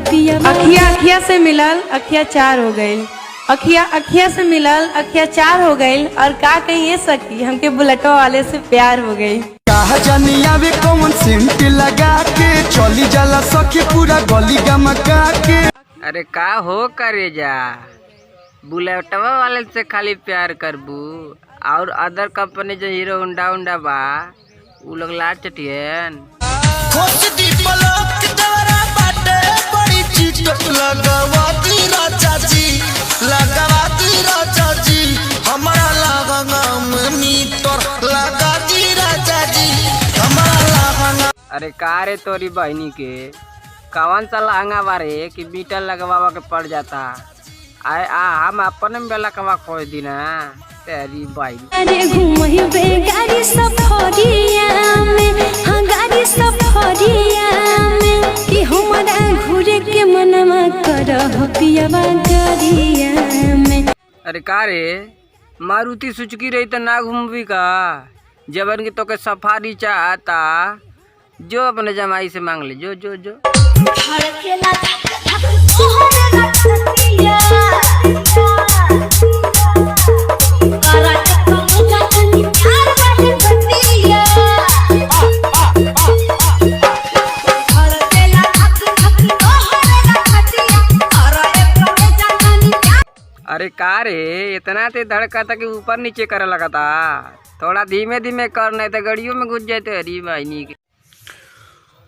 पिया। अखिया अखिया से मिलल अखिया चार हो गई, अखिया अखिया से मिलल अखिया चार हो गई। और का कहिए सखी हमके बुलेटो वाले से प्यार हो गई। कहा जानिया वे कौन सेंट लगा के चली जाला सखी पूरा गली गमका के। अरे का हो करे जा, बुलेटवा वाले से खाली प्यार करबू और अदर कंपनी जो हीरो होंडा उंडा बा उ लोग लाट चटियन। अरे का रे तोरी बहनी के कौन सा लहंगा बारे कि मीटर लगवावा के पड़ जाता। आए हम अपन बेला कवा खोज दीना तेरी बाई। अरे घूमही बेगारी सफरिया में, हाँ गाड़ी सफरिया में कि हमारा घूरे के मनवा करह पियावा गरिया में। अरे का रे मारुति सुजुकी रही तो ना घूमबी का, जबन की तो के सफारी चाहता जो अपने जमाई से मांग ले जो जो जो। अरे का रे इतना ते धड़का था कि ऊपर नीचे करे लगा था, थोड़ा धीमे धीमे कर नहीं तो गड़ियों में घुस जाते। हरी बहनी के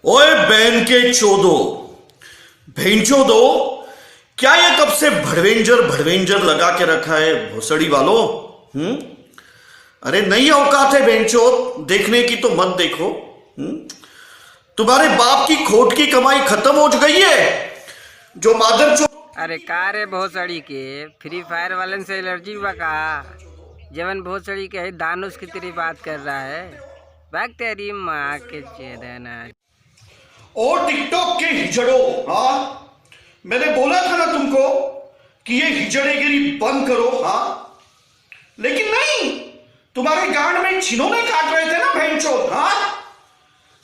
ओए बहन के चोदो भेंचोदो, क्या ये कब से भड़वेंजर लगा के रखा है भोसड़ी वालों। अरे नहीं औकात है भेंचोद देखने की तो मत देखो। तुम्हारे बाप की खोट की कमाई खत्म हो गई है जो मादर चो। अरे का रे भोसड़ी के फ्री फायर वाले से एलर्जी हुआ का, जवन भोसड़ी के है दानुष की तेरी बात कर रहा है। भाग तेरी माँ के चेदना। और टिकटॉक के हिजड़ो, हाँ मैंने बोला था ना तुमको कि ये हिजड़ेगिरी बंद करो। हाँ लेकिन नहीं, तुम्हारे गांड में छिनोने काट रहे थे ना भेंचोद। हाँ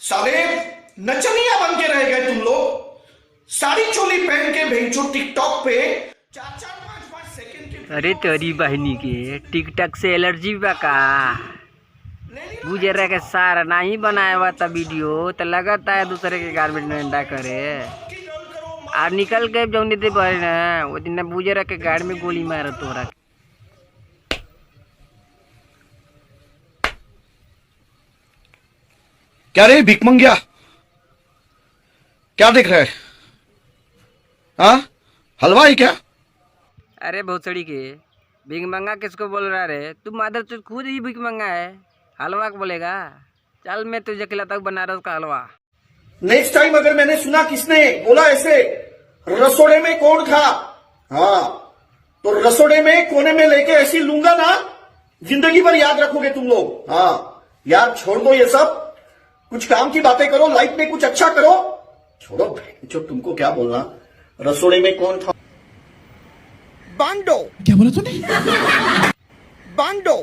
साले नचनिया बन के रह गए तुम लोग, साड़ी चोली पहन के भेंचोद टिकटॉक पे 4-5 सेकंड के। अरे तेरी बहनी के टिकटॉक से एलर्जी बा का, गुजर के सारा नहीं बनाया हुआ था वीडियो तो लगता है दूसरे के गार्मेंट में अंडा करे और निकल के जौन दे बहे ना वो दिन बुजर के गाड़ में गोली मारा तोरा। क्या रे भिक मंगिया, क्या देख रहा है? हाँ हलवा ही क्या? अरे भोसड़ी के भिक मंगा किसको बोल रहा रे, तू मादर तो खुद ही भिक मंगा है, हलवा को बोलेगा। चल मैं तुझे खिलाता हूँ बनारस का हलवा। नेक्स्ट टाइम अगर मैंने सुना किसने बोला ऐसे रसोड़े में कौन था, हाँ तो रसोड़े में कोने में लेके ऐसी लूंगा ना, जिंदगी भर याद रखोगे तुम लोग। हाँ यार छोड़ दो ये सब, कुछ काम की बातें करो, लाइफ में कुछ अच्छा करो। छोड़ो जो तुमको क्या बोलना, रसोड़े में कौन था। बांडो क्या बोला तूने? बांडो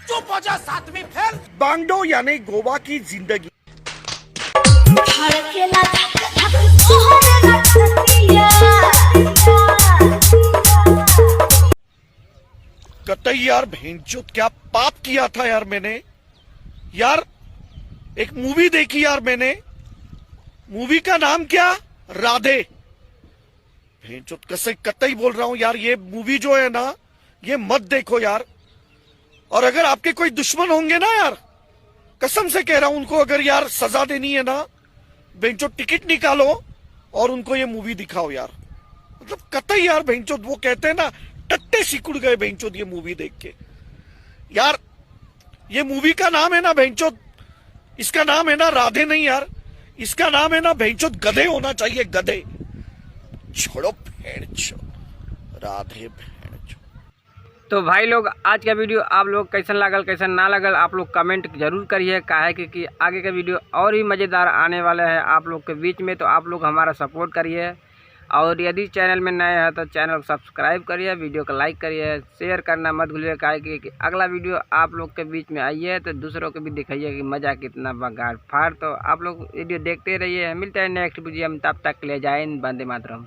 चुप हो जा, सातवीं फेल। बांडो यानी गोवा की जिंदगी। कतई यार भेंचोद क्या पाप किया था यार मैंने। यार एक मूवी देखी यार मैंने, मूवी का नाम क्या, राधे। भेंचोद कैसे कतई बोल रहा हूं यार, ये मूवी जो है ना ये मत देखो यार। और अगर आपके कोई दुश्मन होंगे ना यार, कसम से कह रहा हूं, उनको अगर यार सजा देनी है ना, भेंचोद टिकट निकालो और उनको ये मूवी दिखाओ यार। मतलब कतई यार भेंचोद, वो कहते हैं ना टट्टे सिकुड़ गए भेंचोद ये मूवी देख के। यार ये मूवी का नाम है ना भेंचोद, इसका नाम है ना राधे नहीं यार, इसका नाम है ना भेंचोद गधे होना चाहिए, गधे। छोड़ो भेंचोद राधे भेंचोद। तो भाई लोग आज का वीडियो आप लोग कैसन लागल कैसन ना लगल आप लोग कमेंट जरूर करिए, काहे कि आगे का वीडियो और ही मज़ेदार आने वाले हैं आप लोग के बीच में। तो आप लोग हमारा सपोर्ट करिए और यदि चैनल में नए हैं तो चैनल को सब्सक्राइब करिए, वीडियो को लाइक करिए, शेयर करना मत भूलिए। कि अगला वीडियो आप लोग के बीच में आई है तो दूसरों को भी दिखाइए कि मज़ा कितना बगाड़ फाड़। तो आप लोग वीडियो देखते रहिए। मिलते हैं नेक्स्ट वीडियो में, तब तक ले जाए वंदे मातरम।